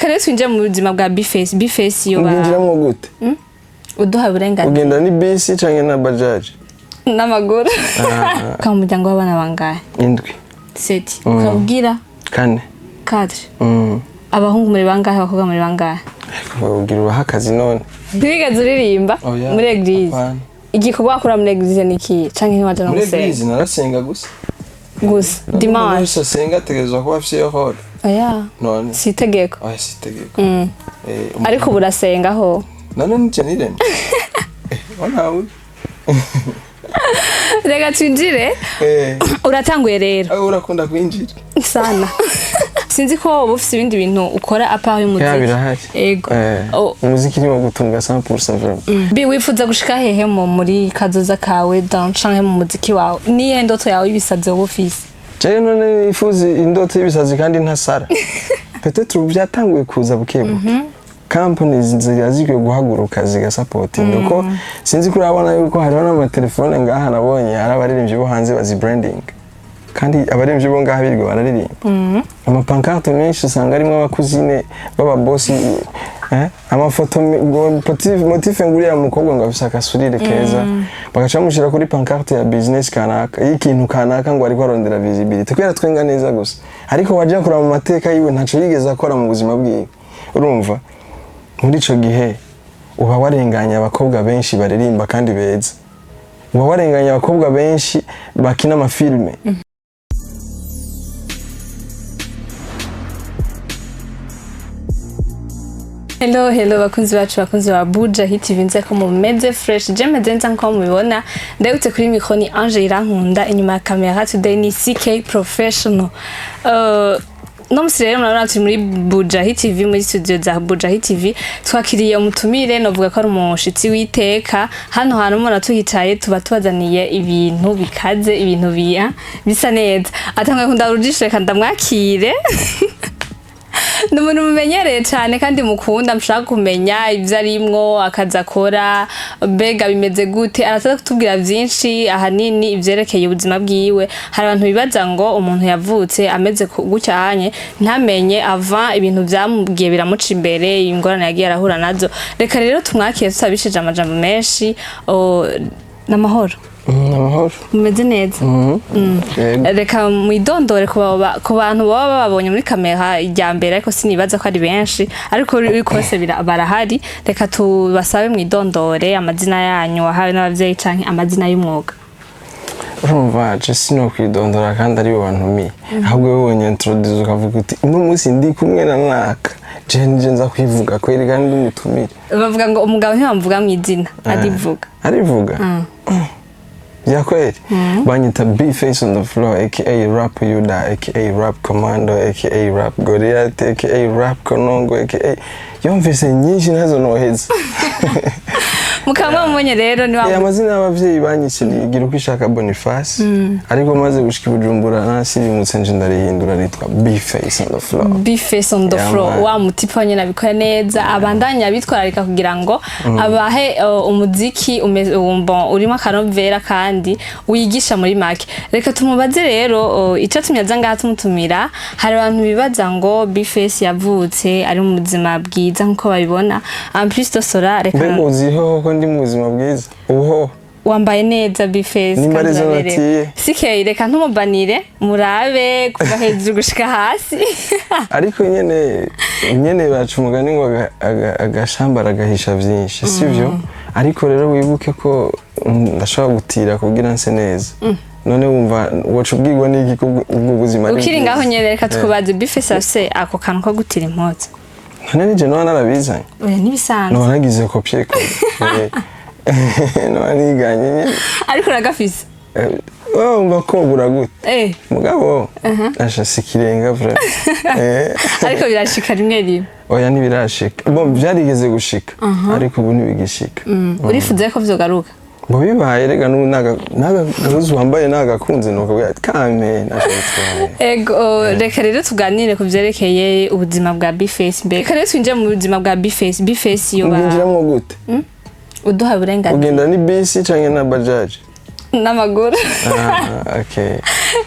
reka rero twinjire mu buzima bwa Bface yo Ubwinjiramo gute? Uduha uburenganzira. Ugenda ni bisi canke na bajaj? N'amaguru. Ka umuryango w'abana bangahe? 7. 7. Ukabwira 4. 4. Abahungu muri bangahe abakobwa muri bangahe? Ugira bahakazi none. Ntibigaze uririmba muri eglise. Igikorwa akora muri eglise niki canke ntiwaje no gusenga? Muri eglise narasenga gusa. Gusa dimanche. Gusa senga tegezwa kuba afise horo. Oya. None. Sitegeko. Oya sitegeko. Ariko burasenga ho. None nice nirene. Wanawe. Rega twinjire. Uratanguye rero. Urakunda kwinjira. Sana. Sinzi ko ufite ibindi bintu ukora apa y'umuziki. Ya birahari. Ego. Umuziki ni wo gutunga 100% vraiment. Bi wifuza gushika hehe muri kazoza kawe canke mu muziki wawe? Niye ndoto yawe ibisaze wofisi? Je none ifuza indoto y'ibisazi kandi ntasara. Peut-être byatanguye kuza bukebuke. Companies zikwiye guhaguruka zigasupporting uko sinzi kuri abana yuko hariho n'amatelefone ngaha nabonye arabaririmbye bo hanze bazi branding kandi abaririmbye bo ngaha birwa bararirimba amapancarte menshi usanga arimo abakuzine baba boss amafoto motif nguriya mukobwa ngo afise akasurire keza bagacamushira kuri pancarte ya business kanaka y'ikintu kanaka ngo ariko arondera visibility kwera twenga neza gusa ariko waje akora mu mateka yiwe ntaco yigeze akora mu buzima bwiwe urumva muri ico gihe uba warenganya abakobwa benshi baririmba kandi beza uba warenganya abakobwa benshi bakina amafilme Hello bakunzi bacu bakunzi ba Buja Hit TV nze ko mumeze fresh jeme denza nko mubibona ndabutse kuri mikro ni Ange Irankunda inyuma ya camera today ni CK Professional no musirero murabona turi muri Buja Hit TV muri studio za Buja Hit TV twakiriye umutumire novuga ko ari umushitsi witeka hano hantu umuntu tuhicaye tuba tubazaniye ibintu bikaze ibintu bisa neza atangwe kunda urujishe kandi mwakire Numuntu mumenyereye cyane kandi mukunda mshaka kumenya ivyo arimwo akaza akora bega bimeze gute araza kutubwira byinshi ahanini ivyerekeye ubuzima bwiwe hari abantu bibaza ngo umuntu yavutse ameze gucyanye ntamenye ava ibintu byamubwiye biramuca imbere ingorane yagiye arahura nazo reka rero tumwakire tutabishije amajambo menshi n'amahoro amahoro mumeze neza reka mwidondore ku bantu baba babonye muri kamera ijya mbere ariko sinibaza ko ari benshi ariko bikose barahari reka tubasabe mwidondore amazina yanyu wahawe n'abavyeyi canke amazina y'umwuga urumva je sino kwidondora kandi ari abantu mi ahubwo wibonye introduce ukavuga uti uno munsi ndi kumwe na naka je nza kwivuga kweri kandi umutumire bavuga ngo umugabo ntibamvuga mu izina arivuga ya kweli banyita Bface on the floor aka Rap Yuda aka Rap Commando aka Rap Gorilla aka Rap Konongo aka yumvise nyinshi nazo noheza mukamwe mumenye rero ni wa amazina y'abavyeyi banyishyiriye igira uko ishaka Boniface ariko maze gushika Bujumbura nasirimutse nje ndarihindura nitwa Bface on the floor Bface on the floor wa mutipa nyene abikora neza abandanya bitwararika kugira ngo abahe umuziki urimo akanovera kandi wigisha muri make reka tumubaze rero ico tumyaza ngaha tumutumira hari abantu bibaza ngo Bface yavutse ari mu buzima bwiza nkuko babibona en plus de cela reka uziho ko ndi mu buzima bwiza uho wambaye neza Bface kandi natiye sikeye reka ntumubanire murabe kuva hejuru gushika hasi ariko nyene bacu umugani ngo agashambara gahisha byinshi sivyo ariko rero wibuke ko ndashaka gutira kugira nse neza none wumva wacu bwirwa n'iki ubwo buzima ukiri ngaho nyene reka tukubaze Bface afise ako kantu ko gutira impuzu none nije no narabizanye oya nibisanzwe no nagize kopie ko no ariganye ariko uragafise mbakobura gute mugabo asha sikirenga vra ariko birashika rimwe rimwe oya ntibirashika bon byarigeze gushika ariko ubu ntibigishika urifuze ko vyogaruka bo bibaye rega naga gahuzu wambaye nagakunze nuko kame ego reka rero tuganire ku byerekeye ubuzima bwa Bface mbe reka rero twinjire mu buzima bwa Bface yo ubwinjiramo gute uduha uburenganzira ugenda ni bisi canke na bajaj n'amaguru. Okay.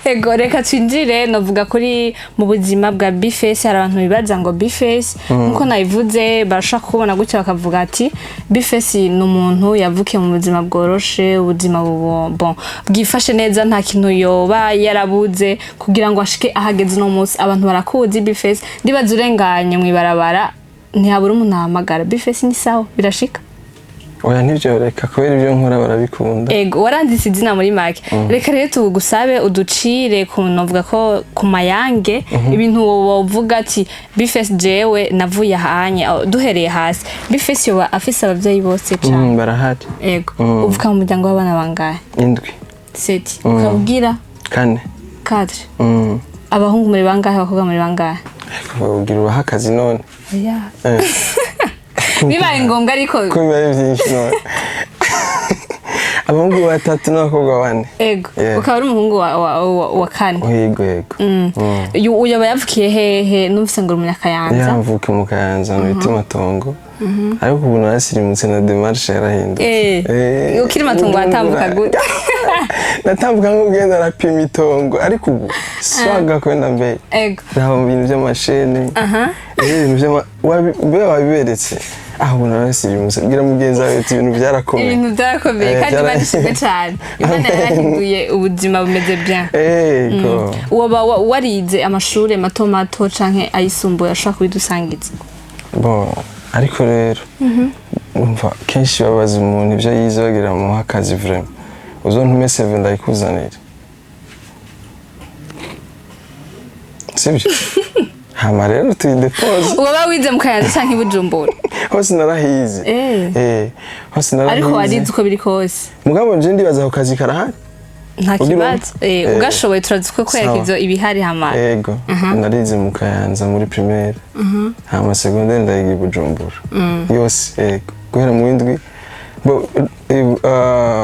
Ego reka twinjire novuga kuri mu buzima bwa Bface. Hari abantu bibaza ngo Bface nkuko nabivuze barashaka kubona gutya bakavuga ati Bface ni umuntu yavukiye mu buzima bworoshe, ubuzima bon bwifashe neza, nta kintu yoba yarabuze kugira ngo ashike ahageze no munsi. Abantu barakuzi Bface, ndibaza urenganye mwibarabara ntihabura umuntu ahamagara Bface ni sawa, birashika? Oya ntivyo, reka kubera ibyo nkora barabikunda. Ego waranditse izina muri make. Reka rero tugusabe uducire kunovuga ko ku mayange ibintu wovuga ati Bface jewe navuye hanye duhereye hasi. Bface yoba afise abavyeyi bose cyane. Barahari. Ego uvuka mu muryango w'abana bangahe? 7. 7. Ukabwira 4. 4. Abahungu muri bangahe, abakobwa muri bangahe? Ugira ubaha akazi none. Oya. Bibaye ngombwa ariko ko bibaye byinshi none. Abahungu 3 n'abakobwa 4. Ego ukaba ari umuhungu wa 4. Yego. Uyaba yavukiye hehe? Numvise ngo umunyakayanza. Yamvuka mu Kayanza mu biti matongo. Ariko ubu nasirimutse na démarche yarahindutse. Ukiri matongo atambuka gute? Natambuka nk'ugenda rapima itongo ariko ubu swaga kwenda mbere. Ego. Naho mu bintu by'amashene. Ibintu wabiberetse. Ubu nasirimutse bwira mugenzi wawe ati ibintu byarakomeye. Ibintu byarakomeye kandi barishimye cyane. Imana yarahinduye ubuzima bumeze bien. Ego. Uba warize amashuri mato mato canke ayisumbuye ashaka kubidusangiza? Bon, ariko rero umva kenshi babaza umuntu ibyo yize bagira mu akazi vraiment. Uzontume 7 ndayikuzanira. Sibyo? Hama rero tuyidepose. Uba wize mu Kayanza canke Bujumbura? Hose narahize. Hose narahize. Ariko warize uko biri kose. Mugabo nje ndibaza ku kazi karahari. Nta kibazo. Ugashoboye turazi ko kwereka ivyo ibihari hama. Ego. Narize mu Kayanza muri primaire. Hama secondaire ndayiga Bujumbura. Yose ego. Guhera mu windwi.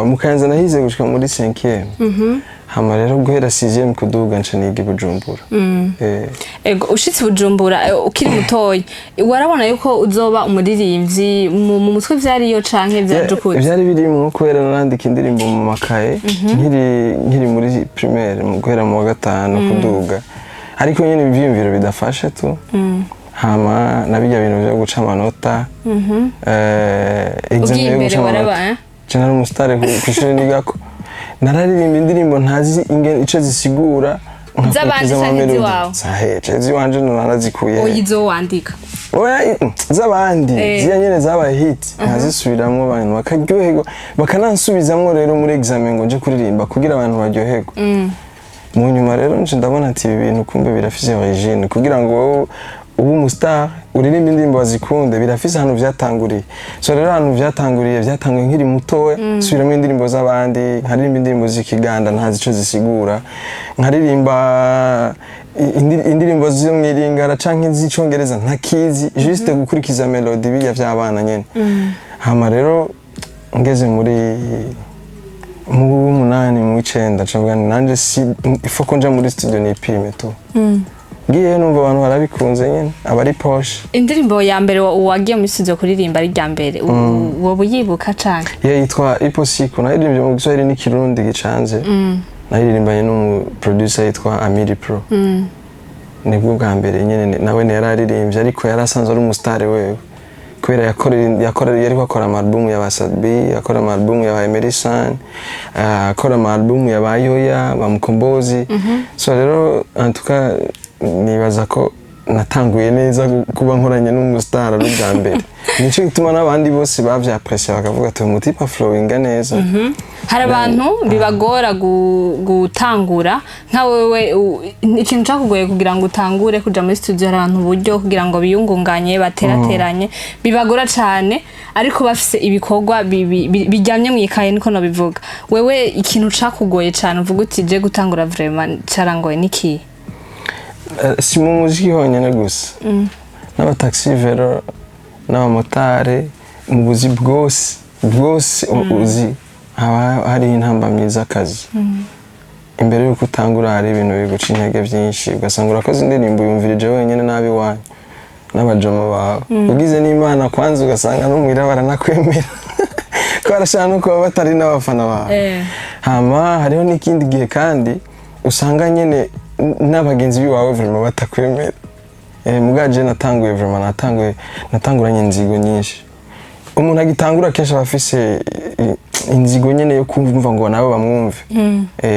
Mu Kayanza nahize gushika muri 5e. Hama rero guhera 6e kuduga nca niga Bujumbura. Ego ushitse Bujumbura ukiri mutoyi warabona yuko uzoba umuririmbyi mu mutwe vyariyo canke vyajukutse? Vyari birimo kubera narandika indirimbo mu makaye nkiri muri primaire mu guhera mu wa 5 kuduga. Ariko nyene ivyiyumviro bidafashe tu. Hama nabijya bintu byo guca amanota. Examen yo guca amanota. Cyane umusitare kwishuri nigako. Nararirimba indirimbo ntazi ico zisigura. Zabandi cyane wawe. Sahe, ziwanje narazikuye. Oyizo wandika. Oya zabandi ziya nyene zabaye hit. Nazisubiramwe abantu bakaryoherwa bakanansubizamwe rero muri examen ngo nje kuririmba kugira abantu baryoherwe. Mu nyuma rero nje ndabona ati ibi bintu kumbe birafise origine kugira ngo ubu umustar uririmba indirimbo bazikunde birafise ahantu vyatanguriye. So rero ahantu byatanguye nkiri mutoya subiramo indirimbo z'abandi, nkaririmba indirimbo z'ikiganda ntazi ico zisigura, nkaririmba indirimbo zo mwiringara canke z'icongereza ntakizi juste gukurikiza melody bijya vy'abana nyene. Hama rero ngeze muri mu 8 mu 9 ncabwa nanje ifo ko nja muri studio nipime to. Ngiye numva abantu barabikunze nyene abari Porsche. Indirimbo ya mbere wagiye muri studio kuririmba ari rya mbere wowe yibuka canke? Yitwa Iposiko, naririmbye mu Giswahili n'ikirundi gicanze. Naririmbanye n'umu producer yitwa Amiri Pro. Nibwo bwa mbere nyene nawe yararirimbye ariko yarasanzwe ari umustar wewe. Kubera yariko akora album ya Basadbi, akora album ya Emerson, akora album ya Bayoya, bamukombozi. So rero en tout cas nibaza ko natanguye neza kuba nkoranye n'umustar bwa mbere. Nico gituma n'abandi bose bavyapreciate bakavuga ati umutipa flowinga neza. Hari abantu bibagora gutangura nka wewe ikintu cyakugoye kugira ngo utangure kuja muri studio hari abantu buryo kugira ngo biyungunganye baterateranye bibagora cyane ariko bafise ibikorwa bijyamye mu ikaye niko no bivuga. Wewe ikintu cyakugoye cyane uvuga uti je gutangura vraiment cyarangoye niki? Si mu muziki honyine gusa. N'abataxi vero n'abamotari mu buzi bwose uzi hari intambamyi z'akazi. Imbere yuko utangura hari ibintu biguca intege byinshi ugasanga urakoze indirimbo yumvirije wenyine nabi wanyu n'abajama bawe. Ugize n'Imana kwanza ugasanga no mwira baranakwemera ko arashaka no kuba batari n'abafana bawe hama hariho n'ikindi gihe kandi usanga nyene n'abagenzi biwawe vraiment batakwemera mugaje natanguye vraiment natanguranye inzigo nyinshi umuntu agitangura kenshi abafise inzigo nyene yo kumva ngo nabo bamwumve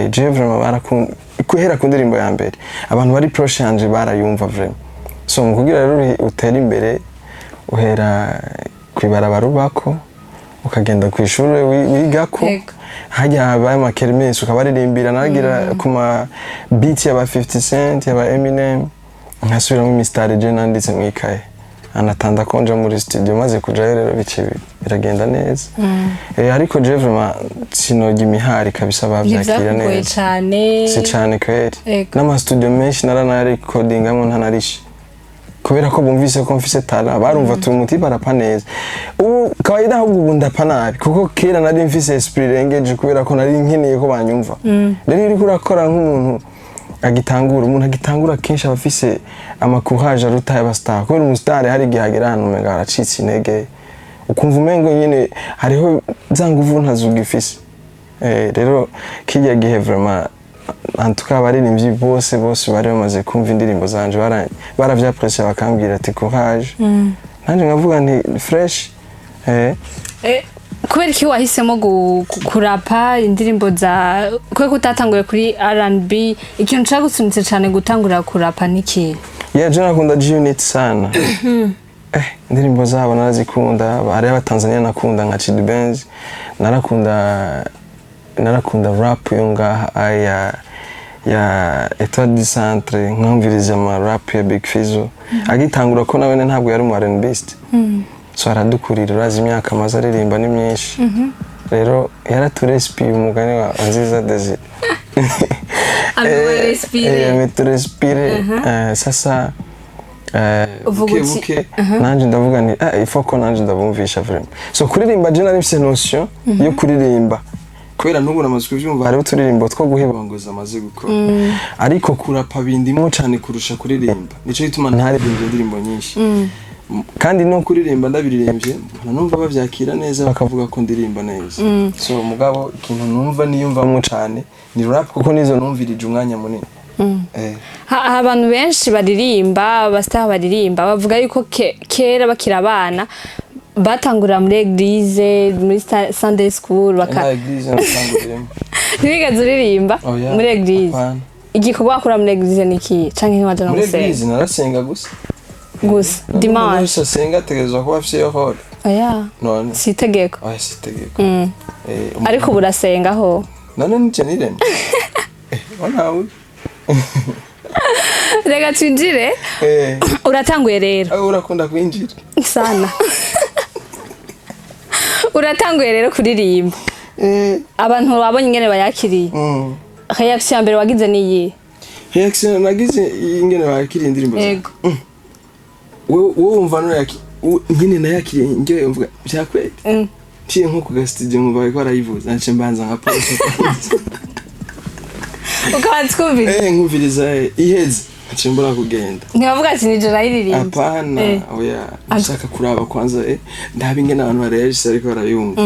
je vraiment barakunda kuhera ku ndirimbo ya mbere abantu bari proche yanje barayumva vraiment so mukugira rero utera imbere uhera kwibarabara ubako ukagenda ku ishuri wigako hajya habaye amakermesi ukabaririmbira nagira ku ma beat y'aba 50 Cent y'aba Eminem nkasubira mu mistari je nanditse mwikaye anatanda konja muri studio maze kujayo rero bice biragenda neza ariko je vraiment sinogi imihari kabisa bavyakira neza si cyane kweri n'ama studio menshi narana recording amwe ntanarishe kubera ko bumvise ko mfise tala barumva tumuti barapa neza ubu kawaida ahubwo ubu ndapa nabi kuko kera nari mfise esprit language kubera ko nari nkeneye ko banyumva rero iri kurakora nk'umuntu agitangura umuntu agitangura kenshi abafise amacourage aruta y'abastar kubera umustar hari gihagera hano mega aracitse intege ukumva umengo nyene hariho za nguvu ntazugifise rero kijya gihe vraiment en tout cas abaririmbyi bose bari bamaze kumva indirimbo zanje baravyapressé bakambwira ati courage nanje ngavuga nti fresh kubera iki wahisemo kurapa indirimbo za kwe kutatanguye kuri R&B ikintu cyagusunitse cyane gutangura kurapa niki je nakunda G-Unit sana indirimbo zabo narazikunda ari abatanzania nakunda nka Chidi Benz narakunda rap yonga ya Etoile du Centre nkumviriza ama rap ya Big Fizzo agitangura ko nawe ntabwo yari mu R&Bist so aradukurira urazi imyaka amaze aririmba ni myinshi rero yaraturespire umugani wa Nziza Desire ameturespire sasa buke nanje ndavuga ni ifoko nanje ndabumvisha vraiment so kuririmba je nari mfise notion yo kuririmba kubera n'ubu namaze kuvyumva hari uturirimbo two guhebangoza amaze gukora ariko kurapa bindimo cyane kurusha kuririmba nico gituma ntaririmbye indirimbo nyinshi kandi no kuririmba ndabiririmbye numva bavyakira neza bakavuga ko ndirimba neza so mugabo ikintu numva niyumvamo cyane ni rap kuko nizo numvirije umwanya munini abantu benshi baririmba abastar baririmba bavuga yuko kera bakira abana batangura muri eglise muri Sunday school ntibigaze uririmba muri eglise igikorwa wakora muri eglise niki canke ntiwaja no muri eglise narasenga gusa dimanche usenga tegerezwa kuba afise hall none si itegeko si itegeko ariko burasengaho none nice niremye wanawe rega twinjire uratanguye rero urakunda kwinjira sana uratanguye rero kuririmba abantu babonye ingene bayakiriye reaction mbere wagize niyi reaction nagize ingene bayakiriye indirimbo wowe umva no ingene nayakiriye njye mvuga byakwete ciye nko ku studio ngo bariko barayivuza nce mbanza nka pause ukatskumvira nkumviriza iheze ncimbura kugenda ntibavuga ati nije rayiririmba apana oya nshaka kuraba kwanza ndabe ingene abantu bareje ariko barayumva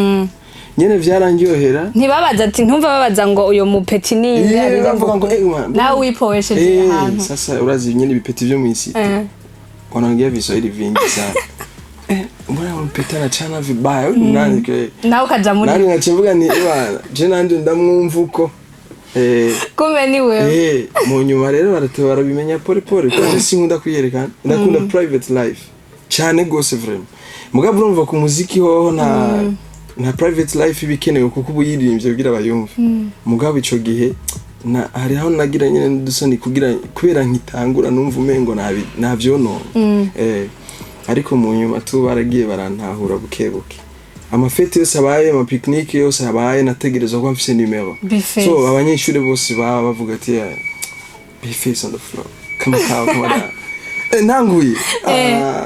nyene vyarangyohera ntibabaza ati ntumva babaza ngo uyo mupeti ni bavuga ngo nawe wipowesheje ahantu sasa urazi nyene bipeti vyo mwisi wanaongea Kiswahili vingi sana mbona mupeti anachana vibaya nani ke nawe ukaja muri nani ngacivuga ni bana je nanje ndamwumva uko kumbe ni wewe mu nyuma rero baratebara bimenya pole pole kandi sinkunda kwiyerekana ndakunda private life cyane gose vraiment mugabo urumva ku muziki hoho na private life bikenewe kuko ubuyiririmbye kugira bayumve mugabo ico gihe hari aho nagira nyene ndusoni kugira kubera nkitangura numva umengo navyono ariko mu nyuma tu baragiye barantahura bukebuke amafete yose abaye amapicnic yose abaye nategerezwa ko mfise numero so abanyeshuri bose bavuga ati be face on the floor come on nanguye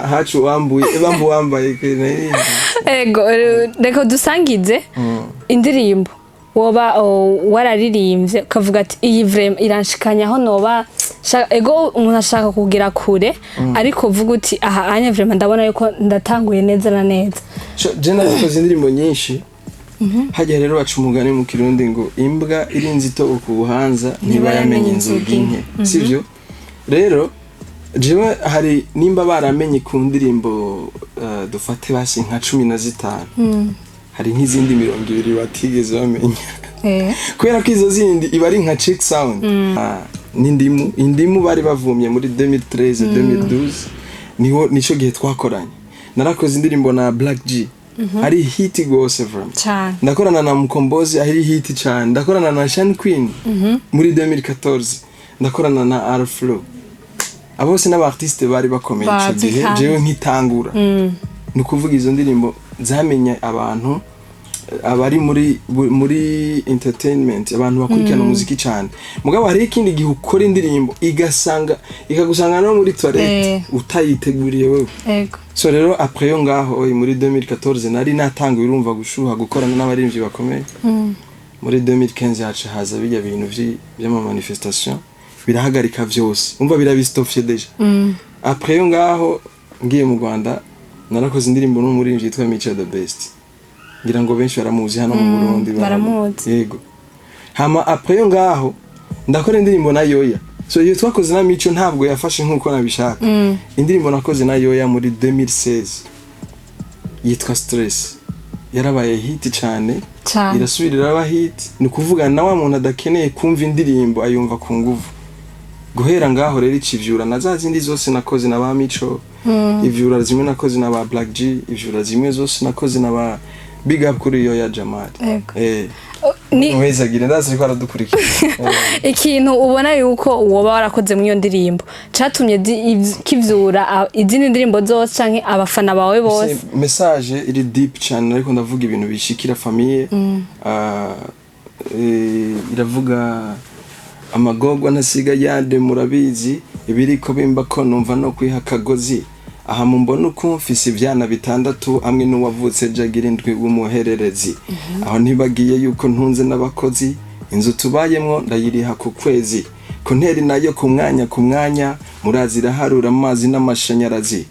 hacu wambuye bambu wambaye ego reko dusangize indirimbo woba wararirimbye ukavuga ati iyi vraiment iranshikanya aho noba ego umuntu ashaka kugira kure ariko vuga uti aha anya vraiment ndabona yuko ndatanguye neza na neza je narikoze indirimbo nyinshi hajya rero baca umugani mu kirundi ngo imbwa irinze itobo ku buhanza ntibayamenye inzugi nke sivyo rero jewe hari nimba baramenye ku ndirimbo dufate basi nka 15 hari nk'izindi 20 batigeze bamenya kubera ko izo zindi iba ari nka check sound n'indimu bari bavumye muri 2013 2012 nico gihe twakoranye narakoze indirimbo na Black G ari hit gose vraiment ndakorana na Mukombozi ari hit cyane ndakorana na Sean Queen muri 2014 ndakorana na Arflo abose n'abartiste bari bakomeye cyo gihe jewe nkitangura nukuvuga izo ndirimbo zamenye abantu abari muri entertainment abantu bakurikirana umuziki cyane mugabo hari ikindi gihe ukora indirimbo ikagusanga no muri toilette utayiteguriye wewe so rero après yo ngaho muri 2014 nari natangiye urumva gushuha gukorana n'abaririmbyi bakomeye muri 2015 yacu haza bijya bintu by'ama manifestation birahagarika vyose umva birabistofye deja après yo ngaho ngiye mu Rwanda narakoze indirimbo n'umuririmbyi yitwa Micha the Best ngira ngo benshi baramuzi hano mu Burundi baramuzi yego hama après yo ngaho ndakora indirimbo na Yoya so iyo twakoze na Micho ntabwo yafashe nkuko nabishaka indirimbo nakoze na Yoya muri 2016 yitwa Stress yarabaye hit cyane irasubirira aba hit ni kuvuga na wa muntu adakeneye kumva indirimbo ayumva ku nguvu guhera ngaho rero ikivyura na za zindi zose nakoze na ba Micho ivyura zimwe nakoze na ba Black G ivyura zimwe zose nakoze na ba Big up kuri Yoya Jamal ni wezagire ndazi ko aradukurikira ikintu ubona yuko uwo barakoze mu iyo ndirimbo catumye kivyura izindi ndirimbo zose canke abafana bawe bose message iri deep cyane ariko ndavuga ibintu bishikira famille iravuga amagogwa ntasiga yande murabizi ibiriko bimba ko numva no kwiha kagozi aha mumbona uko mfise ivyana 6 hamwe n'uwavutse jagira indwi w'umuhererezi aho ntibagiye yuko ntunze n'abakozi inzu tubayemwo ndayiriha ku kwezi konteri nayo ku mwanya murazira harura amazi n'amashanyarazi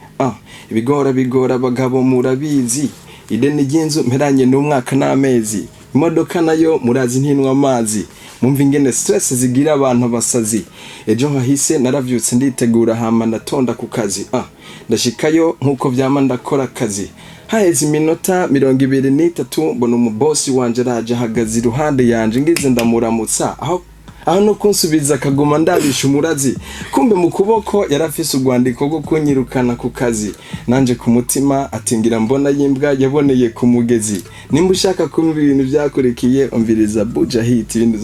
bigora abagabo murabizi ideni ry'inzu mperanye n'umwaka n'amezi imodoka nayo murazi ntinwa amazi mumva ingene stress zigira abantu basazi ejo hahise naravyutse nditegura hama ndatonda ku kazi ndashikayo nkuko vyama ndakora akazi haheze iminota 23 mbona umubosi wanje araje ahagaze iruhande yanje ngize ndamuramutsa aho no kunsubiza akagoma ndabisha umurazi kumbe mu kuboko yarafise urwandiko rwo kunyirukana ku kazi nanje ku mutima atingira mbona yimbwa yaboneye ku mugezi nimba ushaka kumva ibintu byakurikiye umviriza Buja Hit ibintu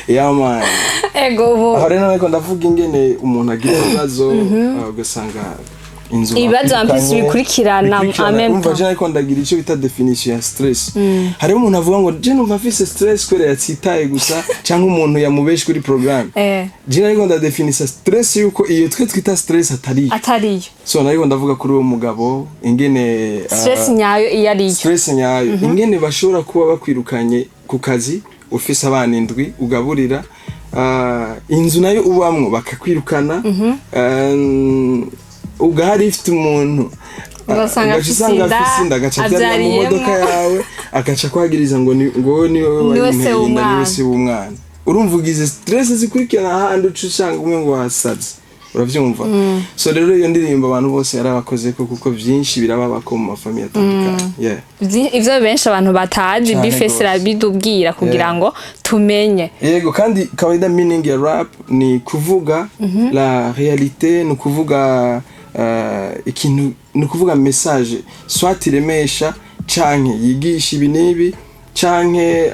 man ego aho rero nako ndavuga ingene umuntu agira ibibazo ugasanga ibibazo ampisi bikurikirana umva je ariko ndagira ico bita definition ya stress hari umuntu avuga ngo je numva mfise stress kwere yatsitaye gusa cyangwa umuntu yamubesh kuri program je ariko ndadefinisa stress yuko iyo twe twita stress atariyo so nariko ndavuga kuri uwo mugabo ingene stress nyayo iyariyo stress nyayo ingene bashobora kuba bakwirukanye ku kazi ufise abana 7 ugaburira inzu nayo ubamwo bakakwirukana ugahari ifite umuntu ugasanga afisinda agaca mu modoka yawe agaca kwagiriza ngo ni wowe wese w'umwana urumva ugize stress zikurikirana ahandi ucusanga umwe ngo wasaze uravyumva so rero iyo ndirimbo abantu bose yarabakoze kuko byinshi birababa ko mu mafamiye atandukanye ivyo benshi abantu batazi bifese rabidubwira kugira ngo tumenye yego kandi kawaida meaning ya rap ni kuvuga la réalité ni kuvuga ikintu ni kuvuga message soit iremesha canke yigisha ibinibi canke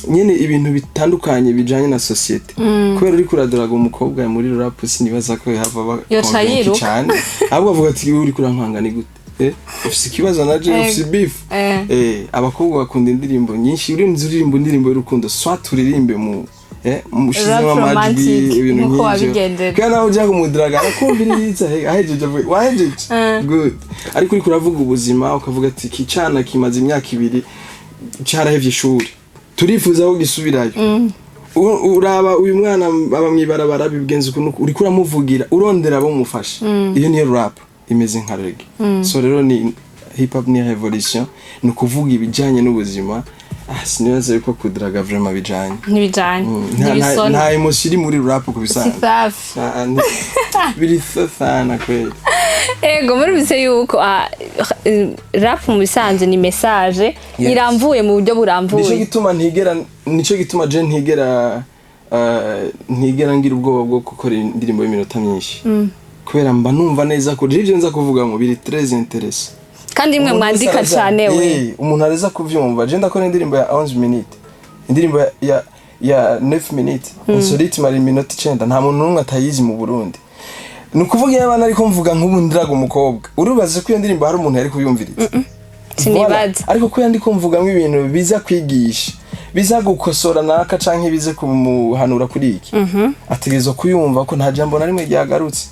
nyene ibintu bitandukanye bijanye na societe kubera uri kuraduraga umukobwa muri rap sinibaza ko yava cyane ahubwo avuga ati uri kurankanga ni gute ufise ikibazo naje ufise beef abakobwa bakunda indirimbo nyinshi indirimbo y'urukundo soit uririmbe mu mushizemo amajwi ibintu nk'ibyo kana ujya kumudiraga akumviriza ahejeje wahejeje good ariko uri kuravuga ubuzima ukavuga ati kicana kimaze imyaka 2 cyarahevye ishuri turifuza ko gisubirayo uraba uyu mwana abamwibarabara bigenze ukuntu uri kuramuvugira urondera abo mufasha iyo ni rap imeze nka reggae so rero ni hip hop ni revolution ni ukuvuga ibijanye n'ubuzima sinibaza yuko kudraga vraiment bijanye ntibijanye nta emotion iri muri rap kubisanzwe safi biri sana kweli ego muri bise yuko rap mu bisanzwe ni message iramvuye mu buryo buramvuye nico gituma je ntigera ngira ubwoba bwo gukora indirimbo y'iminota myinshi kubera mba numva neza ko ivyo nza kuvuga ngo biri très intéressant kandi imwe mwandika cyane we umuntu areza kuvyumva je ndakora indirimbo ya 11 minutes indirimbo ya 9 minutes insolite mari minute 9 nta muntu numwe atayizi mu Burundi nukuvuga yabana ariko mvuga nk'ubu ndiraga umukobwa urubaze ko iyo ndirimbo hari umuntu yari kuyumviriza sinibaza ariko ko yandiko mvuga nk'ibintu biza kwigisha biza gukosora naka canke bize kumuhanura kuri iki ategerezo kuyumva ko nta jambo na rimwe ryagarutse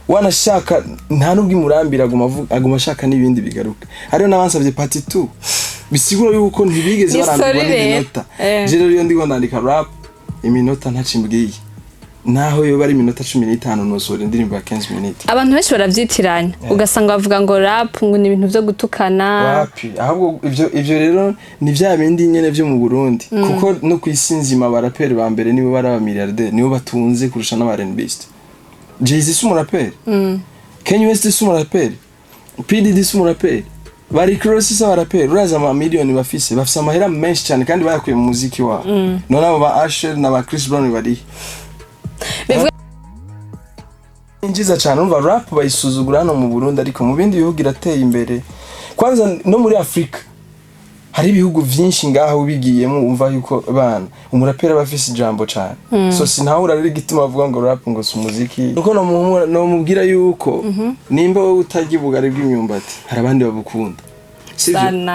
wanashaka nta nubwo imurambira aguma ashaka n'ibindi bigaruka ariyo nabansabye part 2 bisigura yuko ntibigeze barambirwa n'iminota je rero ndiko ndandika rap iminota ntacimbwiye naho yo bari iminota 15 nosora indirimbo ya 15 minutes abantu benshi baravyitiranya ugasanga bavuga ngo rap ngo ni ibintu byo gutukana rap ahubwo ivyo rero ni vya bindi nyene vyo mu Burundi kuko no kwisinzima baraperi ba mbere nibo baraba milliardaire nibo batunze kurusha n'abarnbist Jay-Z si umuraperi Kanye West si umuraperi P Diddy si umuraperi Rick Ross si umuraperi uraza ama miliyoni bafise amahera menshi cyane kandi bayakuye mu muziki wabo none abo ba Usher na ba Chris Brown bari injiza cyane umva rap bayisuzugura hano mu Burundi ariko mu bindi bihugu irateye imbere kwanza no muri Afrika hari ibihugu vyinshi ngaho bigiyemo umva yuko bana umurapera bafise ijambo cyane so sinahura riri gituma avuga ngo rap ngo si umuziki nuko no mubwira yuko nimba wowe utagibugare bw'imyumbati hari abandi babukunda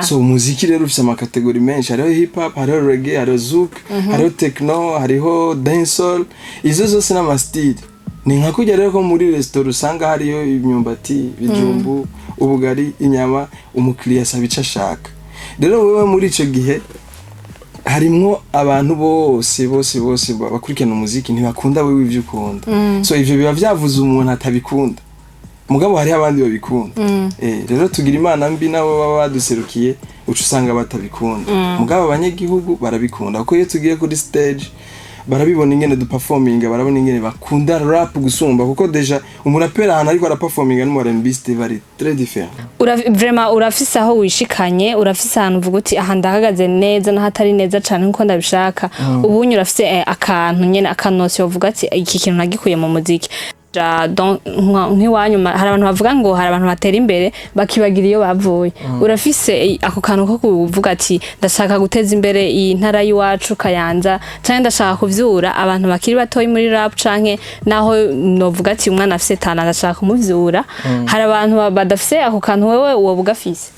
so umuziki rero ufise amakategori menshi hariho hip hop hariho reggae hariho zouk hariho techno hariho dancehall izo zose n'ama style ni nka kujya rero ko muri restaurant usanga hariyo imyumbati bijumbu ubugari inyama umukiriya sabica ashaka rero wewe muri ico gihe harimwo abantu bose bakurikirana umuziki ntibakunda wewe ivyo ukunda so ivyo biba vyavuze umuntu atabikunda mugabo hari abandi babikunda rero tugira imana mbi nabo baba baduserukiye ucu usanga batabikunda mugabo abanyagihugu barabikunda kuko iyo tugiye kuri stage barabibona ingene du performing barabona ingene bakunda rap gusumba kuko deja umurapera hana ariko araperforminga n'umu R&B bari très différent vraiment urafise aho wishikanye urafise ahantu uvuga uti aha ndahagaze neza nahatari neza cyane nkuko ndabishaka ubunye urafise akantu nyene akanosi uvuga ati iki kintu nagikuye mu muziki nk'iwanyu hari abantu bavuga ngo hari abantu batera imbere bakibagira iyo bavuye urafise ako kantu ko kuvuga ati ndashaka guteza imbere iyi ntara y'iwacu Kayanza cyangwa ndashaka kuvyura abantu bakiri batoyi muri rap canke naho novuga ati umwana afise talent ndashaka kumuvyura hari abantu badafise ako kantu wewe uwo bugafise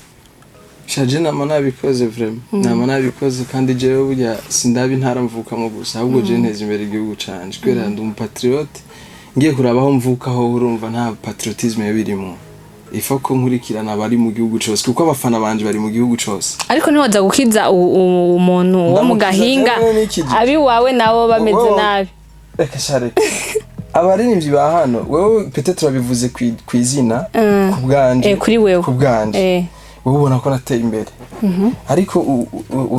shaje nama nabikoze vraiment nama nabikoze kandi jewe burya sindabi ntaramvukamo gusa ahubwo je nteza imbere igihugu canje kwera ndi umupatriote ngiye kurabaho mvukaho urumva nta patriotisme yabirimo ifo ko nkurikirana abari mu gihugu cyose kuko abafana banje bari mu gihugu cyose ariko ntiwaza gukiza umuntu wo mu gahinga abi wawe nabo bameze nabi reka share abaririmbyi ba hano wewe peut-être babivuze kwizina kubganje kuri wewe kubganje wowe ubona ko nateye imbere ariko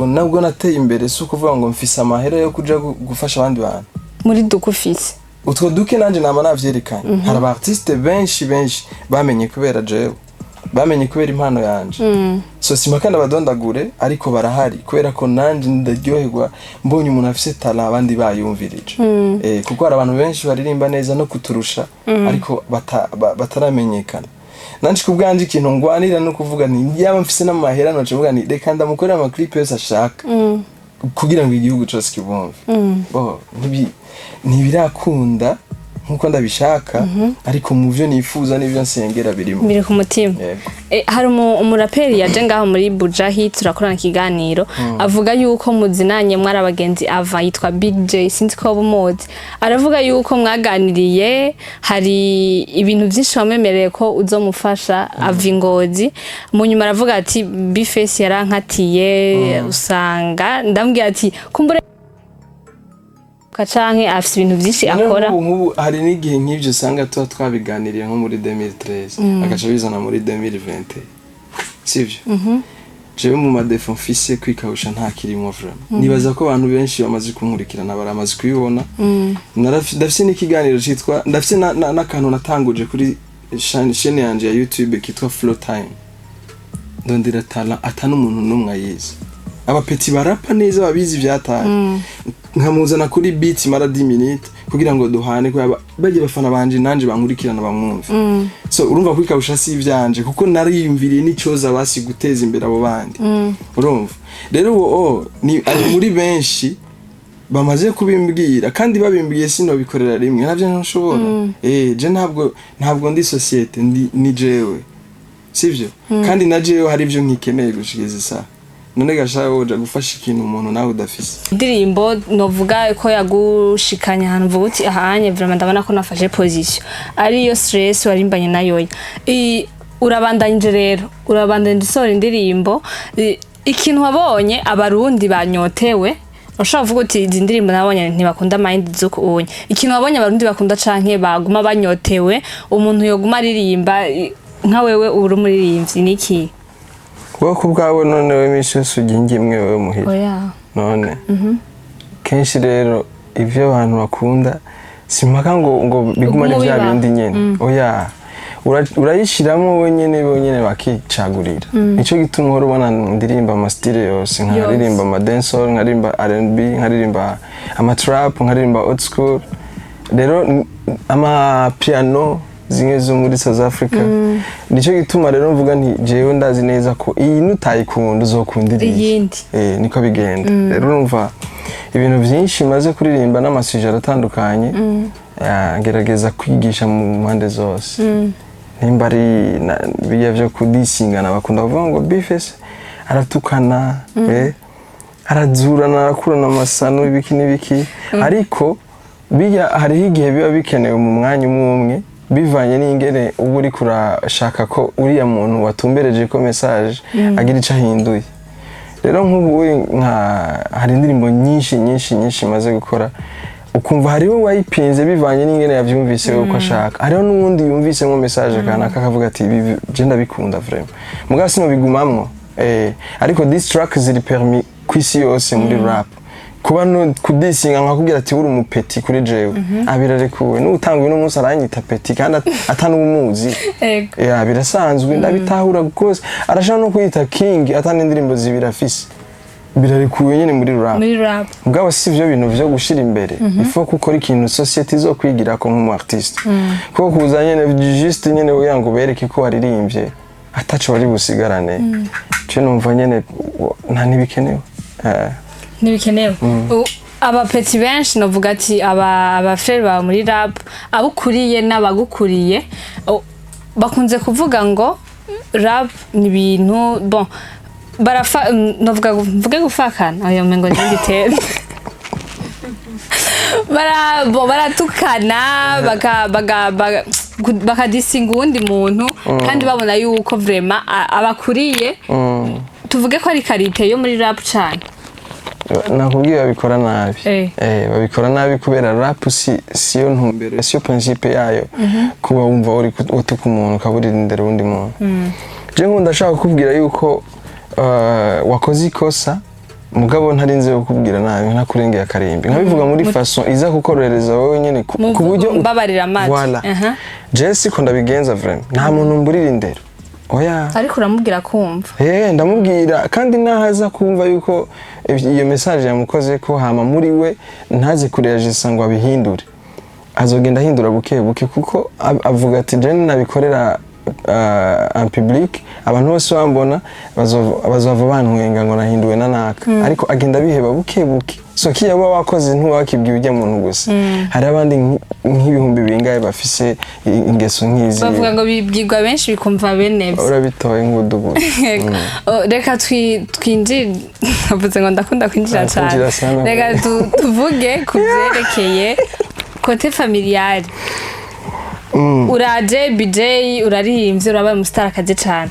nabwo nateye imbere si ukuvuga ngo mfise amahera yo kuja gufasha abandi bantu muri dukufise utwo duke nanje nama navyerekanye hari aba artiste benshi bamenye kubera jewe bamenye kubera impano yanje so simakana badondagure ariko barahari kubera ko nanje ndaryoherwa mbonye umuntu afise talent abandi bayumvirije kuko hari abantu benshi baririmba neza no kuturusha ariko bataramenyekana nanje kubganje ikintu ngwanira no kuvuga nti yaba mfise n'amahera no cuvuga nti reka ndamukorera ama clip yose ashaka kugira ngo igihugu cyose kibumve ntibirakunda nkuko ndabishaka ariko mu byo nifuza n'ibyo nsengera birimo biri ku mutima hari umuraperi yaje ngaho muri Bujahi turakorana ikiganiro avuga yuko muzinanye mwari abagenzi ava yitwa Big J sinzi ko bumuzi aravuga yuko mwaganiriye hari ibintu byinshi wamemereye ko uzomufasha ava Ingozi mu nyuma aravuga ati Bface yarankatiye usanga ndambwiye ati kumbure kacanke afise ibintu byinshi akora nk'ubu hari n'igihe nk'ivyo usanga tuba twabiganiriye nko muri 2013 agaca bizana muri 2020 sivyo jewe mu madefo mfise kwikawusha nta kirimo vraiment nibaza ko abantu benshi bamaze kunkurikirana baramaze kubibona ndafise n'ikiganiro citwa ndafise n'akantu natanguje kuri chaîne yanje ya YouTube kitwa Flow Time ndondera tala atanu umuntu numwe ayizi abapeti barapa neza babizi vyataye nkamuzana kuri beat mara 10 minutes kugira ngo duhane ko baje bafana banje nanje bankurikirana bamwumva so urumva kwikawusha si ivyanje kuko nariyumviriye n'icoza basi guteza imbere abo bandi urumva rero ni muri benshi bamaze kubimbwira kandi babimbwiye sino bikorera rimwe navyo nshobora je ntabwo ndi societe ni jewe sivyo kandi na jewe hari ivyo nkikeneye gushikiza isa none gashaka woja gufasha ikintu umuntu nawe udafise indirimbo novuga ko yagushikanya ahantu vuga uti ahanye vraiment ndabona ko nafashe position ariyo stress warimbanye nayo urabandanye rero urabandanye isora indirimbo ikintu wabonye abarundi banyotewe ushaka kuvuga uti izi ndirimbo nabonye ntibakunda mind zuko ubonye ikintu wabonye abarundi bakunda canke baguma banyotewe umuntu yoguma aririmba nka wewe uri umuririmbyi niki wako bwawe none we mishusu gingimwe wewe muhira none kenshi rero ivyo abantu bakunda simpaka ngo bigumane bya bindi nyene oya urayishiramo wenyene bakicagurira nico gituma uhora ubona ndirimba ama style yose nkaririmba ama dancehall nkaririmba R&B nkaririmba ama trap nkaririmba old school rero ama piano zimwe zo muri South Africa nico gituma rero mvuga nti jewe ndazi neza ko iyi nutayikunda uzokundira iyindi niko bigenda rero urumva ibintu byinshi maze kuririmba n'amasije atandukanye gerageza kwigisha mu mpande zose nimba ari biya byo kudisingana bakunda kuvuga ngo Bifese aratukana arazurana arakurana amasano ibiki n'ibiki ariko biya hari igihe biba bikenewe mu mwanya umwe bivanye n'ingene ubu uri kurashaka ko uriya muntu watumbereje ko message agira ico ahinduye rero nk'ubu hari indirimbo nyinshi maze gukora ukumva hariho wayipinze bivanye n'ingene yavyumvise uko ashaka hariho n'uwundi yumvise nko message kanaka akavuga ati je ndabikunda vraiment mugabo sino bigumamwo ariko this track ziri permis kwisi yose muri rap kuba no kudisinga nkakubwira ati uri umupeti kuri jewe abirarekuwe n'utangwe n'umunsi aranyita peti kandi atanumuzi birasanzwe ndabitahura gose arashaka no kwita king atana indirimbo zibira afise birarekuwe nyene muri rap mugabo si byo bintu byo gushira imbere ifo gukora ikintu society zo kwigira ko nk'umu artiste ko kuza nyene juste nyene uyango bereke ko waririmbye ataco bari busigarane cyo numva nyene nta nibikenewe ntibikenewe abapeti benshi novuga ati abafrere ba muri rap abukuriye n'abagukuriye bakunze kuvuga ngo rap ni ibintu bon barafa novuga mvuge gufakana ayo mengo n'igitero baratukana bakadisinga uwundi muntu kandi babona yuko vraiment abakuriye tuvuge ko ari karite yo muri rap cyane nakubwiye babikora nabi babikora nabi kubera rap siyo ntumbero siyo principe yayo kuba wumva uri utuka umuntu ukaburirindira undi muntu je nkunda ndashaka kukubwira yuko wakoze ikosa mugabo ntarinze kukubwira nabi ntakurengeye akarimbi nkabivuga muri façon iza kukorohereza wowe nyene ku buryo babarira amazi je siko ndabigenza vraiment nta muntu mburira indero oya ariko uramubwira kumva ndamubwira kandi nahaza kumva yuko iyo message yamukoze ko hama muri we ntaze kureagisa ngo abihindure azogenda ahindura buke kuko avuga ati je nabikorera en public abantu bose bambona bazava bantwenga ngo nahinduwe nanaka ariko agenda biheba buke so kiyaba wakoze ntuwakibwiye ujya muntu gusa hari abandi nk'ibihumbi bingaye bafise ingeso nk'izi bavuga ngo bibwirwa benshi bikumva bene urabitoye nk'udubu reka twinjire avuze ngo ndakunda kwinjira cyane reka tuvuge ku byerekeye kote familiale uraje BJ uraririmbye urabaye umustar akaje cyane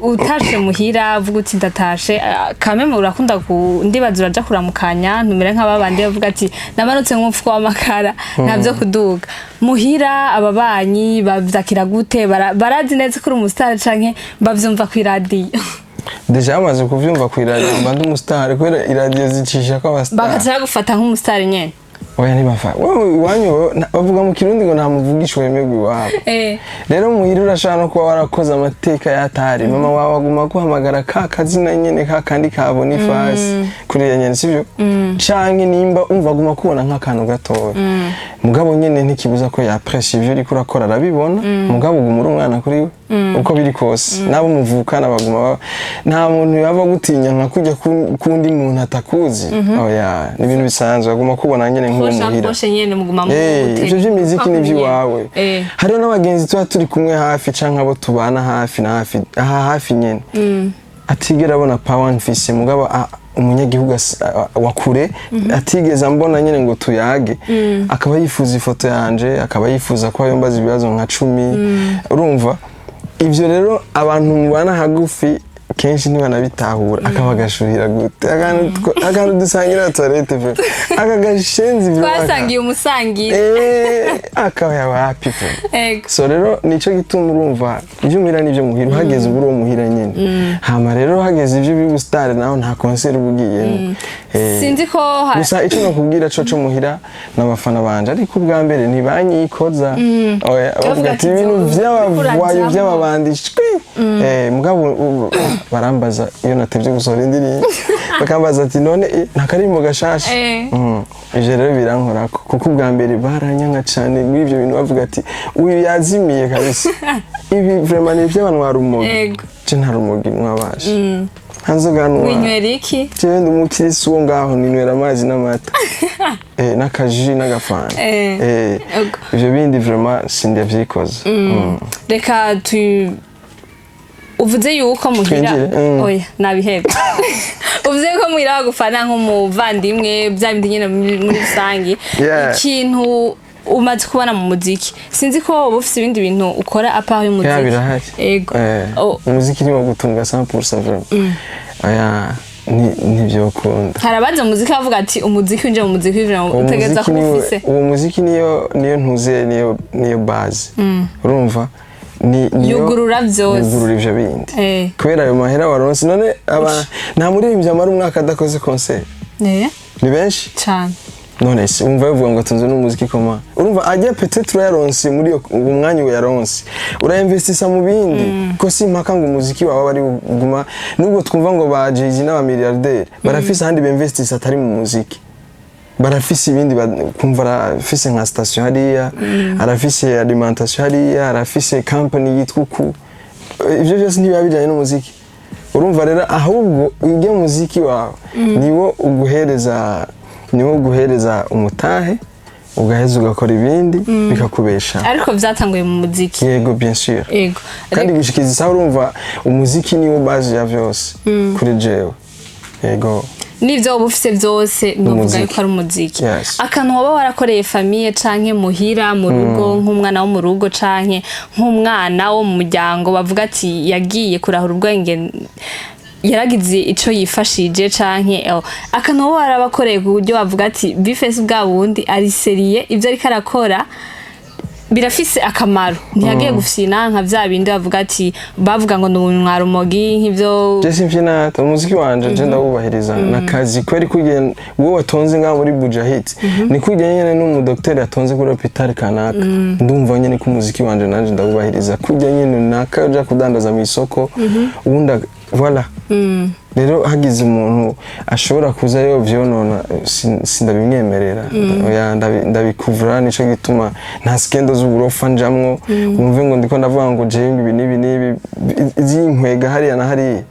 utashe muhira vuga uti ndatashe kameme urakunda ndibaza uraja kuramukanya ntumere nk'ababandi bavuga ati namanutse nk'umfuko w'amakara ntabyo kuduga muhira ababanyi bavyakira gute barazi neza ko uri umustar canke bavyumva ku radio deja amaze kuvyumva ku radio mbandi umustar ko radio zicisha ko abastar bakaca gufata nk'umustar nyene oya nibafa wanyu bavuga mu kirundi ngo nta muvugisha wemerwa iwabo rero muhira urashaka no kuba warakoze amateka yatari mama wawe aguma guhamagara ka kazina nyene ka kandi kabona ifasi kuri ya nyene sivyo canke nimba umva aguma kubona nk'akantu gatoya mugabo nyene ntikibuza ko yapressure ivyo uriko urakora arabibona mugabo uguma umwana kuri we uko biri kose nabo muvukana baguma nta muntu yava gutinya nka kujya kundi muntu atakuzi oya ni ibintu bisanzwe aguma kubona nyene nk'umuhira ivyo by'imiziki ni by'iwawe hariho n'abagenzi tuba turi kumwe hafi canke abo tubana hafi na hafi hafi nyene atigera abona power mfise mugabo umunyagihugu wa kure atigeze mbona nyene ngo tuyage akaba yifuza ifoto yanje akaba yifuza ko yombaza ibibazo nka 10 urumva ivyo rero abantu mubana hagufi kenshi ntibanabitahura akabagashuhira gute akantu dusangira toilette ve akagashenzi byo twasangiye umusangira akaba wapi pe so rero nico gituma urumva ivyo muhira nivyo muhira hageze uburo muhira nyene hama rero hageze ivyo biri gustare naho nta concert ubugiye sinzi ko gusa ico nakubwira coco muhira n'abafana banje ariko ubwa mbere ntibanyikoza oya bavuga ati ibintu vy'abavayo vy'ababandishwe mugabo barambaza iyo natevye gusohora indirimbo bakambaza ati none nakarimbo gashasha ije rero birankorako kuko ubwa mbere baranyanka cyane n'ivyo bintu bavuga ati uyu yazimiye kabisa ibi vraiment ni by'abantu barumogi je nta rumogi mwabasha hanzoganwa winywera iki je ndi umukirisi wo ngaho ninywera amazi n'amata n'akaji n'agafana ivyo bindi vraiment sindavyikoze reka tu uvuze yuko muhira oya nabihebye uvuze yuko muhira bagufana nk'umuvandimwe bya bindi nyine muri rusangi ikintu umaze kubona mu muziki sinzi ko uba ufite ibindi bintu ukora apart y'umuziki birahari yego umuziki ni wo gutunga 100% vraiment aya nivyo ukunda harabaza muziki bavuga ati umuziki unje mu muziki utegeza ko ufise uwo muziki niyo ntuze niyo base urumva yugurura vyose yugurura ivyo bindi kubera ayo mahera waronse none nta muririmbyi amara umwaka adakoze concert ni benshi cyane none se umva bavuga ngo tunze n'umuziki koma urumva ajya peut-être yaronse muri umwanya we yaronse urainvestisa mu bindi ko si mpaka ngo umuziki wawe bari guma nubwo twumva ngo ba Jay-Z n'aba milliardaire barafise handi beinvestisa atari mu muziki barafise ibindi kumva arafise nka station hariya arafise alimentation hariya arafise company yitwa uku ivyo byose ntibabijanye n'umuziki urumva rero ahubwo ujye muziki wawe niwo uguhereza umutahe ugaheza ugakora ibindi bikakubesha ariko vyatanguye mu muziki yego bien sûr yego kandi gushikiza isa urumva umuziki niwo base ya vyose kuri jewe yego nivyo ubufise vyose novuga yuko ari umuziki akantu waba warakoreye famille canke muhira mu rugo nk'umwana wo mu rugo canke nk'umwana wo mu muryango bavuga ati yagiye kurahura ubwenge yaragize ico yifashije canke akantu waba warabakoreye ku buryo bavuga ati bifese bwa bundi ari seriye ivyo ariko arakora birafise akamaro ntiyagiye gufyina nka vya bindi bavuga ati bavuga ngo n'umwara umogi nk'ivyo je simfyina umuziki wanje je ndawubahiriza nakazi kweri kugenda wowe watonze ngaho muri Bujahit ni kugenda nyene n'umudokiteri yatonze kuri hospital kanaka ndumva nyene ko umuziki wanje nanje ndawubahiriza kujya nyene nakaja kudandaza mu isoko ubunda voilà rero hagize umuntu ashobora kuza yo vyonona sindabimwemerera ndabikuvura nico gituma nta skendo z'uburofa njamwo umve ngo ndiko ndavuga ngo je ibi nibi zinkwega hariya na hariya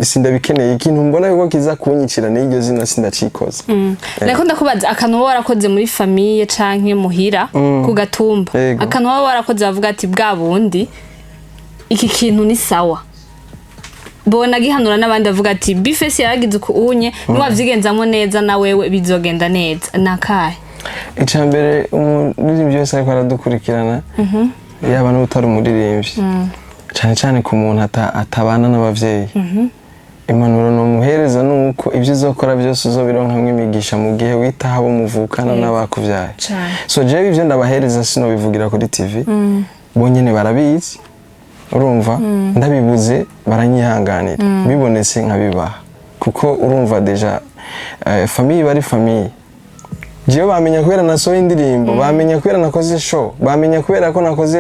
sindabikeneye ikintu mbona yuko kiza kunyicira n'iryo zina sindacikoza reko ndakubaza akantu warakoze muri famille canke muhira ku gatumba akantu warakoze bavuga ati bwa bundi iki kintu ni sawa bona gihanura n'abandi bavuga ati bifese yaragize uko unye niwavyigenzamo neza na wewe bizogenda neza nakaye icambere umuririmbyi wese ariko aradukurikirana yaba n'utari umuririmbyi cyane cyane ku muntu atabana n'abavyeyi impanuro nomuhereza nuko ibyo uzokora byose uzobironkamwe imigisha mu gihe witaho abo muvukana n'abakuvyaye so jewe ivyo ndabahereza sinobivugira kuri TV bonyene barabizi urumva ndabibuze baranyihanganira bibonetse nkabibaha kuko urumva deja famille bari famille jewe bamenya kubera nasohoye indirimbo bamenya kubera nakoze show bamenya kubera ko nakoze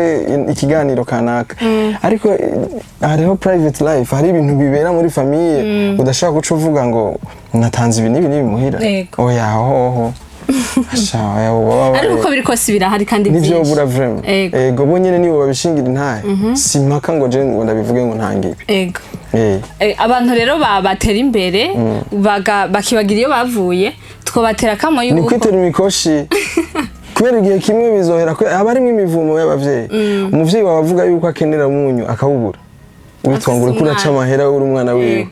ikiganiro kanaka ariko hariho private life hari ibintu bibera muri famille udashaka guca uvuga ngo natanze ibi n'ibi muhira oya hoho ariko uko biri kose birahari kandi byinshi nivyo bura vraiment ego bonyene nibo babishingira intahe simpaka ngo je ngo ndabivuge ngo ntangibe ego abantu rero batera imbere bakibagira iyo bavuye twobatera kamo yuko ni kwitera imikoshi kubera igihe kimwe bizohera aba arimwe imivumo y'abavyeyi umuvyeyi wabavuga yuko akenera umunyu akawubura witwangura kuri aca amahera uri umwana wiwe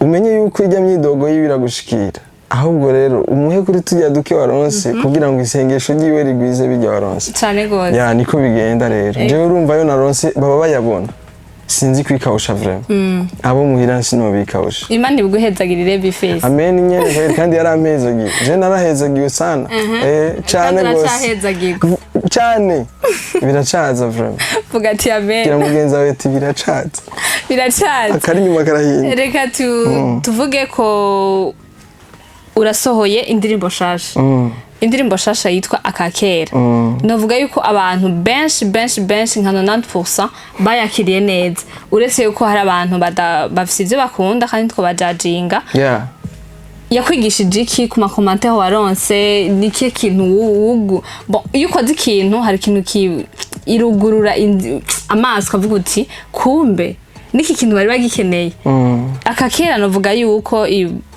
umenye yuko ijya myidogo y'ibiragushikira ahubwo rero umuhe kuri tujya duke waronse kugira ngo isengesho ryiwe rigwize bijya waronse cyane gose ya niko bigenda rero jewe urumva yo naronse baba bayabona sinzi kwikawusha vraiment abo muhira sinobikawusha Imana ibiguhezagirire bifese amen nyene kandi yarampezagi je narahezagiwe sana cyane gose cyane biracaza vraiment vuga ati amen kira mugenzi wawe ati biracaza akari nyuma karahinda reka tuvuge ko urasohoye indirimbo shasha indirimbo shasha yitwa akakera navuga yuko abantu benshi nka 90% bayakiriye neza uretse yuko hari abantu bafite ibyo bakunda kandi two bajajinga yakwigishije iki ku makomante waronse niki kintu iyo ukoze ikintu hari ikintu irugurura amaso kavuga uti kumbe niki kintu bari bagikeneye akakera navuga yuko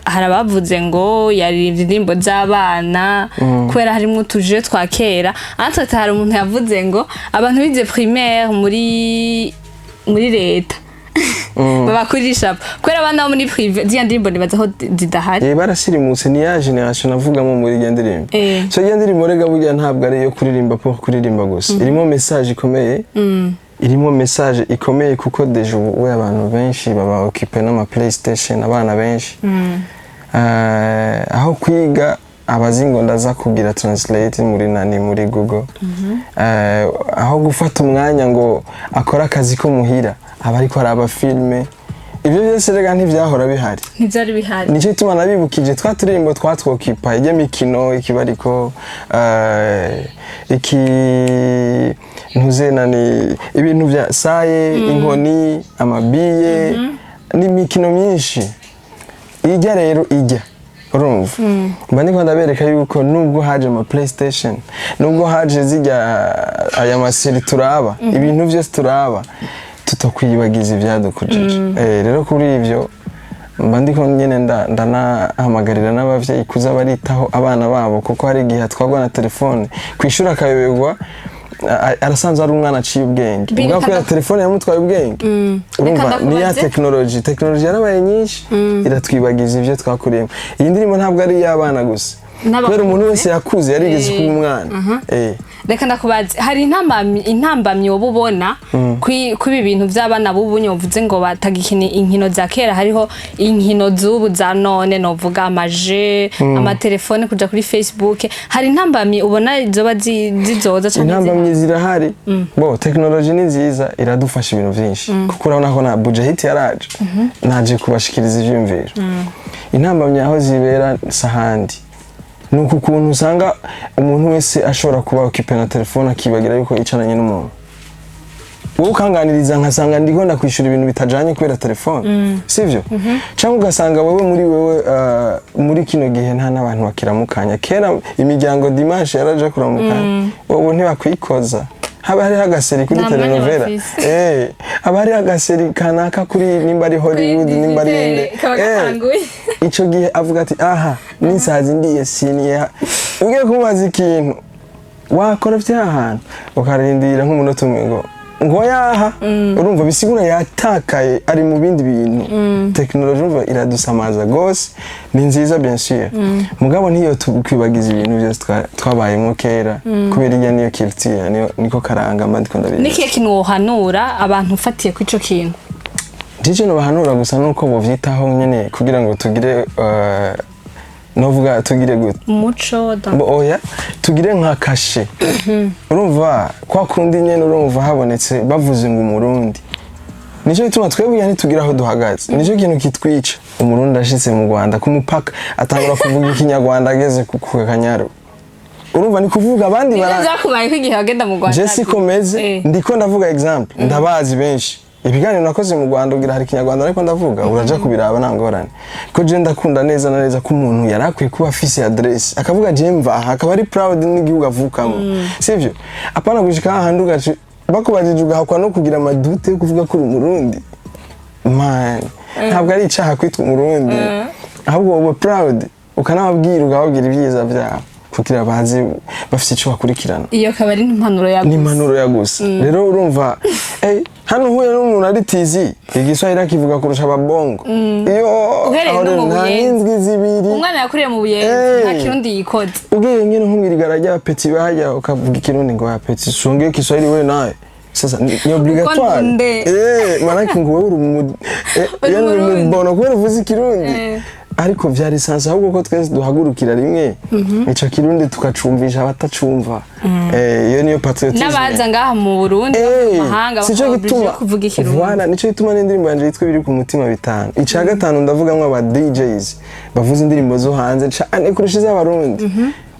hari abavuze ngo yari indirimbo z'abana kubera harimo utuje twa kera ariko hari umuntu yavuze ngo abantu bize primaire muri leta babakurisha kubera abana bo muri privé zya ndirimbo nibazaho zidahari barasirimutse ni ya generation avugamo muri iyo ndirimbo so iyo ndirimbo rega burya ntabwo ari yo kuririmba po kuririmba gusa irimo message ikomeye irimo message ikomeye kuko deje we abantu benshi baba occupé n'ama PlayStation abana benshi aho kwiga abazingo ndaza kugira translate muri Google aho gufata umwanya ngo akora akazi ko muhira aba ariko araba filme ibyo byose rega ntivyahora bihari ntivyari bihari nico ituma nabibukije twaturirimbo twatwokipa ijye mikino ikibariko iki ntuzenani ibintu bya saye inkoni amabiye n'imikino myinshi ijya rero ijya urumva mba niko ndabereka yuko nubwo haje ama PlayStation nubwo haje zijya aya masiri turaba ibintu byose turaba tutokwibagiza ibyadukujije rero kuri ivyo mba ndiko nyene ndanahamagarira n'abavyeyi kuza baritaho abana babo kuko hari igihe twagwa na telefone kwishura akayoberwa arasanzwe ari umwana aciye ubwenge ubwa ko ya telefone yamutwaye ubwenge urumva ni ya technology yarabaye nyinshi iratwibagiza ivyo twakuriyemo iyi ndirimbo ntabwo ari y'abana gusa kubera umuntu wese yakuze yarigeze kuba umwana reka ndakubaza hari intambamyi wowe ubona kuri ibintu by'abana b'ubunye uvuze ngo batagikina inkino za kera hariho inkino z'ubu za none novuga amaje amatelefone kuja kuri Facebook hari intambamyi ubona zoba zizoza cyane intambamyi zirahari bo technology ni nziza iradufasha ibintu byinshi kuko urabona ko na budget yaraje naje kubashikiriza ivyumviro intambamyi aho zibera sahandi nuko ukuntu usanga umuntu wese ashobora kuba occupé na telefone akibagira yuko icananye n'umuntu wowe ukanganiriza nkasanga ndiko ndakwishura ibintu bitajanye kubera telefone sivyo cyangwa ugasanga wowe muri kino gihe nta n'abantu bakiramukanya kera imiryango dimanche yaraje kuramukanya wowe ntibakwikoza haba hari agaseri kuri telenovela haba hari agaseri kanaka kuri nimba ari Hollywood nimba ari inde ico gihe avuga ati aha nisazi ndiye siniye ugiye kumaza ikintu wakora vyahantu ukarindira nk'umunota umwe ngo ngo yaha urumva bisigura yatakaye ari mu bindi bintu technology urumva iradusamaza gose ni nziza bien sûr mugabo niyo tukwibagiza ibintu byose twabayemo kera kubera irya niyo culture niko karanga amandi kondabizi niki kintu wohanura abantu ufatiye ku ico kintu Dijo no bahanura gusa nuko bovyitaho nyene kugira ngo tugire novuga tugire gute umuco oya tugire nka kashe urumva kwa kundi nyene urumva habonetse bavuze ngo umurundi nico gituma twebwe ntitugira aho duhagaze nico kintu kitwica umurundi ashitse mu Rwanda ku mupaka atangura kuvuga ikinyarwanda ageze ku Kanyaru urumva ni kuvuga abandi barakubaye ko igihe agenda mu Rwanda Jesse komeze ndiko ndavuga example ndabazi benshi ibiganiro nakoze mu Rwanda ugira hari kinyarwanda ariko ndavuga uraja kubiraba nangorane ko je ndakunda neza na neza ko umuntu yarakwiye kuba afise address akavuga je mva akaba ari proud n'igihugu avukamo sivyo apana gushika ahantu gace bakubajije ugahakwa no kugira amadute yo kuvuga ko uri umurundi man ntabwo ari icaha kwitwa umurundi ahubwo uba proud ukanababwira ugababwira ibyiza byabo kugira bazi bafite ico bakurikirana iyo kaba ari impanuro ya gusa ni impanuro ya gusa rero urumva hano huye n'umuntu ari tizi igiswahili akivuga kurusha ababongo iyo nta n'indwi zibiri umwana yakuriye mu buyenzi nta kirundi yikoze ubwiye nyine nk'umwirigara ry'abapeti bahajya ukavuga ikirundi ngo abapeti songe kiswahili we nawe sasa ni obligatoire manake ngo wewe uri umubono kubera uvuze ikirundi ariko vyari sansa ahubwo ko twese duhagurukira rimwe ico kirundi tukacumvisha abatacumva iyo niyo patriotisme nabaza ngaha mu Burundi mahanga bakabije kuvuga ikirundi voilà nico gituma n'indirimbo yanje yitwa biri ku mutima bitanu ica gatanu ndavugamwe aba DJs bavuza indirimbo zo hanze cyane kurusha iz'abarundi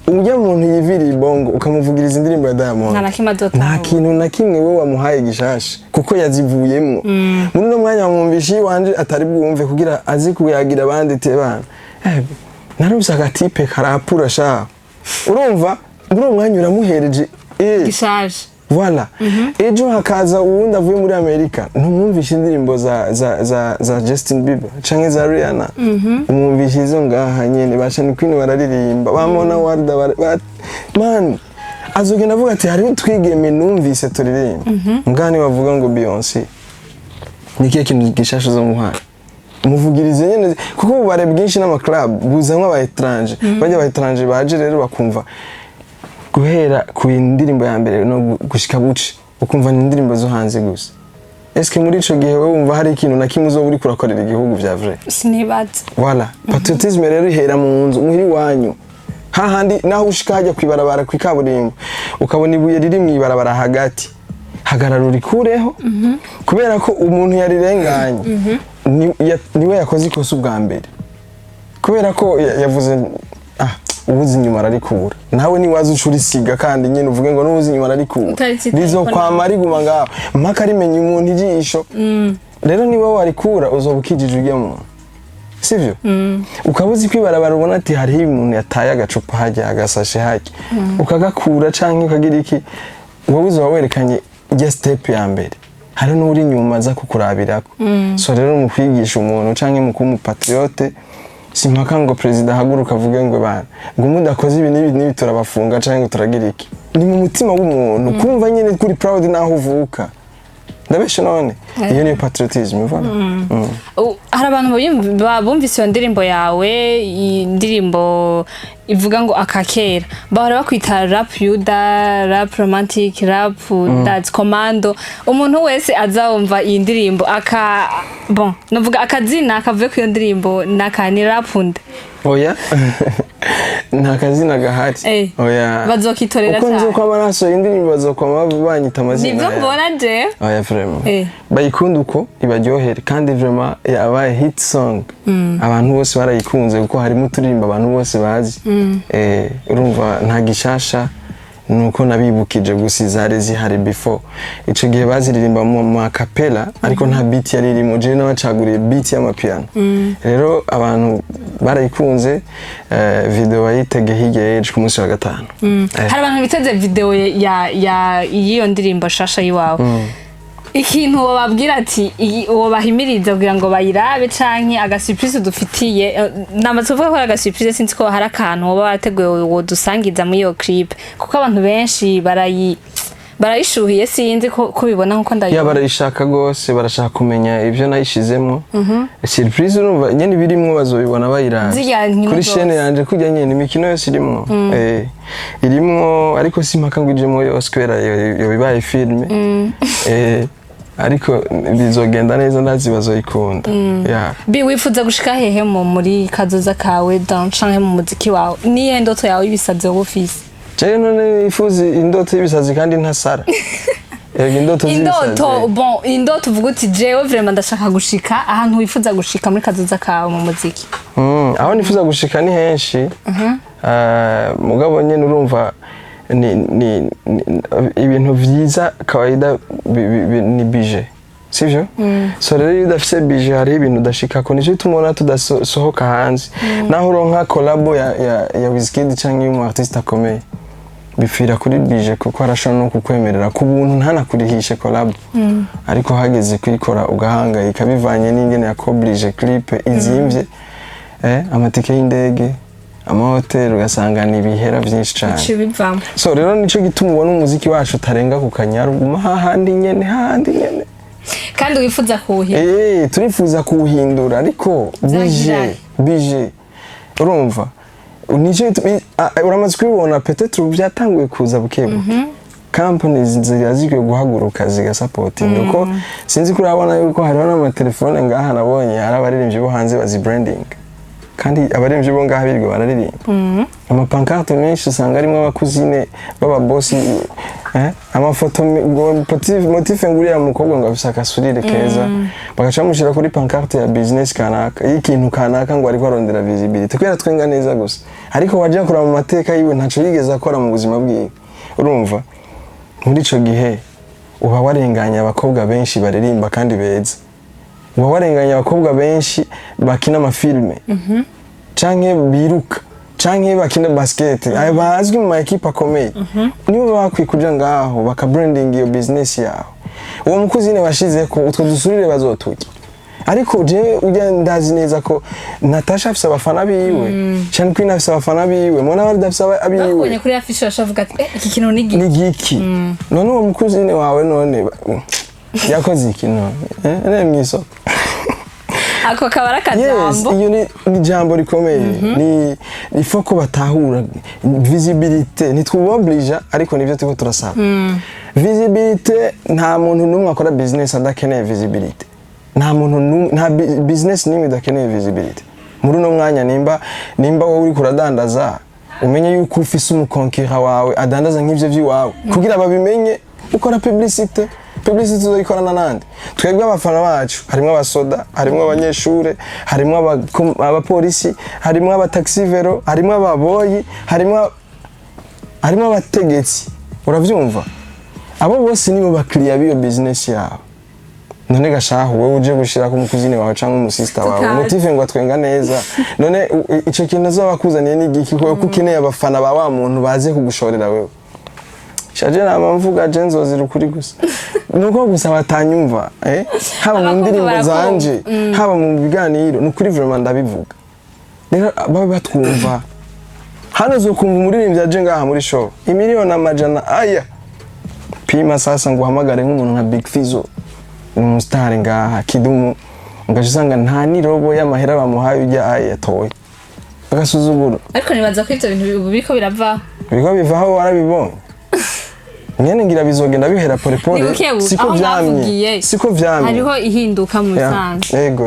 umujya muntu yiviriye bongo ukamuvugiriza indirimbo ya Diamond nta kintu na kimwe we wamuhaye gishasha kuko yazivuyemo muri no mwanya wamwumvisha wanje atari bwumve kugira azi kuyagira abandi tebana narumva agatipe karapura sha urumva muri umwanya uramuhereje gishaje voilà ejo hakaza uwundi avuye muri Amerika ntumwumvisha indirimbo za Justin Bieber canke za Rihanna umwumvisha izo ngaha nyene bashani Queen bararirimba bamona Warda man azogenda avuga ati hari twigeme numvise turirimba mugani bavuga ngo Beyonce nikiye kintu gishasha zo muhana umuvugirize nyene kuko ubare bwinshi n'ama club buzamwe aba étranger bajya aba étranger baje rero bakumva guhera ku indirimbo ya mbere no gushika buce ukumva ni indirimbo zo hanze gusa eske muri ico gihe wewe wumva hari ikintu na kimwe uzo uri kurakorera igihugu vya vrai sinibaza voilà patriotisme rero ihera mu nzu muhiri wanyu hahandi naho ushika hajya kwibarabara kwikaburimbo ukabona ibuye riri mwibarabara hagati hagarara urikureho kubera ko umuntu yarirenganye niwe yakoze ikosa ubwa mbere kubera ko yavuze ubuzi inyuma ararikura nawe niwaza ucurisiga kandi nyene uvuge ngo n'ubuzi inyuma ararikura rizo kwama riguma ngaho mpaka rimenya umuntu ijisho rero niba warikura uzobukijije ujya mu sivyo ukabuzi kwibarabara ubona ati hariho umuntu yataye agacupa hajya agasashe hajya ukagakura canke ukagira iki wowe uzoba werekanye ijya step ya mbere hari n'uri nyuma aza kukurabirako so rero mu kwigisha umuntu canke mu kumupatriote simpaka ngo president haguruka avuge ngo bana ngo umuntu akoze ibi nibi turabafunga canke turagira iki ni mu mutima w'umuntu kumva nyene kuri proud naho uvuka ndabeshe none iyo ni patriotism voilà hari abantu bumvise iyo ndirimbo yawe indirimbo ivuga ngo akakera bahora bakwita rap yuda rap romantic rap that's commando umuntu wese azawumva iyi ndirimbo novuga akazina akavuye ku iyo ndirimbo nakani rap nde oya nta kazina gahari oya bazokitorera cyane uko nzi ko amaraso indirimbo bazokwama banyita amazina nibyo mbona je oya vraiment bayikunda uko ibaryohere kandi vraiment yabaye hit song abantu bose barayikunze kuko harimo uturirimbo abantu bose bazi urumva nta gishasha nuko nabibukije gusa zari zihari before ico gihe baziririmba mu acapella ariko nta beat yari irimo je nabacaguriye beat y'amapiano rero abantu barayikunze video bayitege hirya y'ejo ku munsi wa gatanu hari abantu biteze video ya iyo ndirimbo shasha yiwawe ikintu bababwira ati uwo bahimiriza kugira ngo bayirabe canke agasurprise dufitiye namaze kuvuga ko agasurprise sinzi ko hari akantu baba bateguye wo dusangiza muri iyo clip kuko abantu benshi barayishuhiye sinzi ko bibona nkuko ndabibona. Barayishaka gose, barashaka kumenya ivyo nayishizemo. Surprise urumva nyene birimwo bazobibona bayiranje. Kuri chaîne yanje kujya nyene imikino yose irimwo. Irimwo ariko simpaka ngwijemo yose kwera yo bibaye filme. Ariko bizogenda neza ndazi bazoyikunda. Bi wifuza gushika hehe muri kazoza kawe dans canke mu muziki wawe? Niye ndoto yawe ibisaze wofisi? Jewe none ifuza indoto y'ibisazi kandi ntasara. Indoto uvuga uti jewe vraiment ndashaka gushika ahantu wifuza gushika muri kazoza kawe mu muziki. Aho nifuza gushika ni henshi. Mugabo nyene urumva ni ibintu vyiza kawaida ni budget. Sivyo? So rero iyo udafise budget hari ibintu udashikako nico tumona tudasohoka hanze. Naho uronka collabo ya Wizkid canke y'umu artiste akomeye. Bifira kuri budget kuko arashobora no kukwemerera ku buntu ntanakurihishe collab. Ariko hageze kuyikora ugahangayika bivanye n'ingene yakobrije clip izimvye. Amatike y'indege, amahoteli ugasanga ni ibihera byinshi cyane. So rero nico gituma ubona umuziki wacu utarenga ku Kanyaruguma hahandi nyene. Kandi wifuza kuwuhindura. Turifuza kuwuhindura ariko bije. Urumva? Nico uramaze kubibona peut-être byatanguye kuza bukebuke. Companies zirazigiye guhaguruka zigasupporting uko sinzi kurabona yuko hariho n'amatelefone ngaha nabonye arabaririmbye bo hanze bazi branding. Kandi abaremvye bo ngaha birirwa bararirimba. Amapancarte menshi usanga arimo abakuzine baba boss amafoto motif nguriya mukobwa ngo afisa kasurire keza bagaca mushira kuri pancarte ya business kanaka y'ikintu kanaka ngo ariko arondera visibility kwera twenga neza gusa ariko waje kura mu mateka yiwe ntaco yigeze akora mu buzima bwiwe. Urumva muri ico gihe uba warenganya abakobwa benshi baririmba kandi beza. Uba warenganya abakobwa benshi bakina amafilme canke biruka canke bakina basket bazwi mu equipe akomeye nibo bakwikuja ngaho bakabranding iyo business yawe. Uwo mukuzine washize ko utwo dusurire bazotuki ariko je ujya ndazi neza ko Natasha afise abafana biwe cyane Queen afise abafana biwe mona bari dafise abiwe bakonye kuri afishe bashavuga ati iki kintu ni giki none uwo mukuzine wawe none yakoze ikintu mwiso ako kabara kajambo. Iyo ni jambo rikomeye ni ifo ko batahura visibility nitwoblige ariko nivyo tuko turasaba. Visibility nta muntu numwe akora business adakeneye visibility. Nta muntu nta business nimwe idakeneye visibility. Muri no mwanya nimba wowe uri kuradandaza umenye yuko ufise umukonkera wawe adandaza nk'ivyo vy'iwawe kugira babimenye ukora publicity tuzoyikorana nande. Twebwe abafana bacu harimo abasoda, harimo abanyeshure, harimo abapolisi, harimo abataxi vero, harimo ababoyi, harimo abategetsi. Uravyumva? Abo bose nibo bakiriya biyo business yawe. None gashaho wowe uje gushira ku mukuzine wawe canke umusista wawe motive ngo atwenga neza. None ico kintu azobakuzaniye ni giki ko ukeneye abafana ba wa muntu baze kugushorera wewe. Shaje nama mvuga jenzo zirukuri gusa. Nuko gusa batanyumva haba mu ndirimbo zanje haba mu biganiro nukuri vraiment ndabivuga. Rero baba batwumva. Hano zo kumva umuririmbyi aje ngaha muri show. Imiliyoni amajana aya. Pima sasa ngo uhamagare nk'umuntu nka Big Fizzo. Umustar ngaha Kidumu. Ngashusanga nta ni robo y'amahera bamuhaye ujya aya toye. Agasuzuguro. Ariko nibaza ko ivyo bintu biko birava. Biko bivaho warabibonye. Nyene ngira bizogenda bihera pole pole siko vyamye hariho ihinduka mu bisanzwe. Yego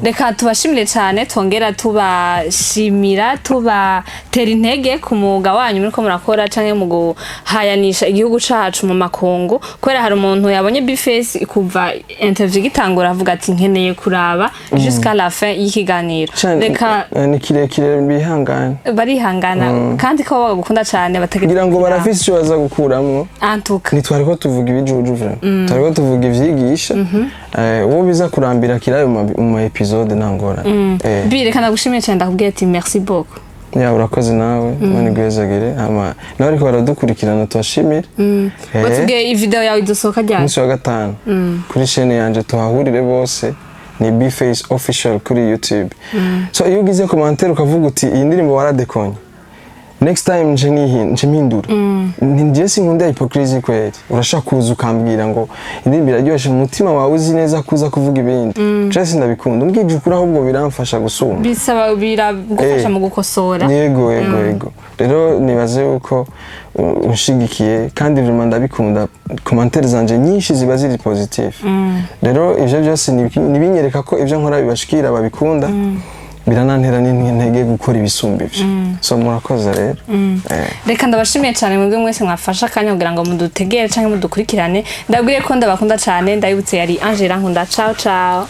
Reka tubashimire cyane tongera tubashimira tubatera intege ku muga wanyu muri ko murakora canke mu guhayanisha igihugu cacu mu makungu kwera hari umuntu yabonye Bface kuva interview gitangura avuga ati nkeneye kuraba jusqu'à la fin y'ikiganiro. Reka ni kirekire barihangana kandi ko bagukunda cyane batagira ngo barafise cyo baza gukuramo. Antuka nitwariko tuvuga ibijuju vraiment twariko tuvuga ivyigisha uwo biza kurambira kirayo mu episode nangora birekana gushimira cyane ndakubwiye ati merci beaucoup. Urakoze nawe mani gwezagire ama nawe ariko baradukurikirana twashimira. Batubwiye video yawe idusohoka ryari? Musi wa gatanu kuri chaîne yanje tuhahurire bose ni Bface official kuri YouTube. So iyo ugize commentaire ukavuga uti iyi ndirimbo waradekonye next time nje mpindura njye sinkunda hypocrisy kweli urashaka kuza ukambwira ngo indirimbo iraryoshe mu mutima wawe uzi neza kuza kuvuga ibindi cyose ndabikunda umbwije ukuri ahubwo biramfasha gusuma bisaba biragufasha mu gukosora yego rero nibaze uko unshigikiye kandi vraiment ndabikunda commentaires zanje nyinshi ziba ziri positive rero ivyo byose nibinyereka ko ivyo nkora bibashikira babikunda biranantera n'intege gukora ibisumba ivyo so murakoze rero reka ndabashimiye cyane mwebwe mwese mwafasha akanya kugira ngo mudutegere canke mudukurikirane ndabwiye ko ndabakunda cyane ndabibutse yari Angela Nkunda ciao ciao